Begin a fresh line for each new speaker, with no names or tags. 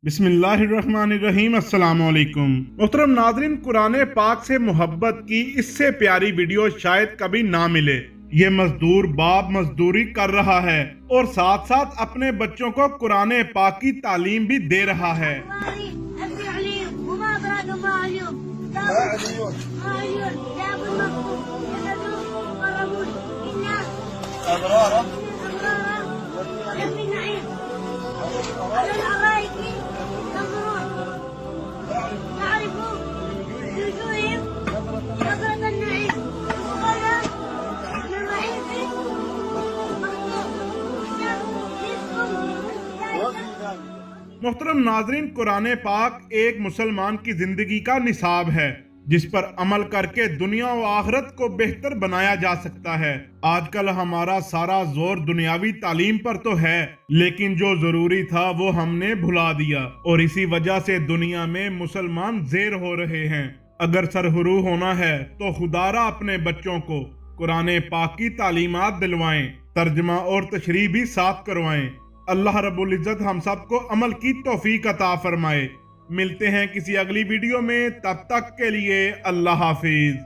बिस्मिल्लाहिर्रहमानिर्रहीम। अस्सलाम वालेकुम। मोहतरम नाज़रीन, कुरान पाक से मोहब्बत की इससे प्यारी वीडियो शायद कभी ना मिले। ये मजदूर बाप मजदूरी कर रहा है और साथ साथ अपने बच्चों को कुरान पाक की तालीम भी दे रहा है। मोहतरम नाजरीन, कुरान पाक एक मुसलमान की जिंदगी का निसाब है जिस पर अमल करके दुनिया और आखिरत को बेहतर बनाया जा सकता है। आजकल हमारा सारा जोर दुनियावी तालीम पर तो है, लेकिन जो जरूरी था वो हमने भुला दिया और इसी वजह से दुनिया में मुसलमान ज़ेर हो रहे हैं। अगर सरहरू होना है तो खुदारा अपने बच्चों को कुरान पाक की तालीमात दिलवाएं, तर्जमा और तशरीह भी साथ करवाएं। अल्लाह रब्बुल इज्जत हम सबको अमल की तौफीक अता फरमाए। मिलते हैं किसी अगली वीडियो में, तब तक के लिए अल्लाह हाफिज।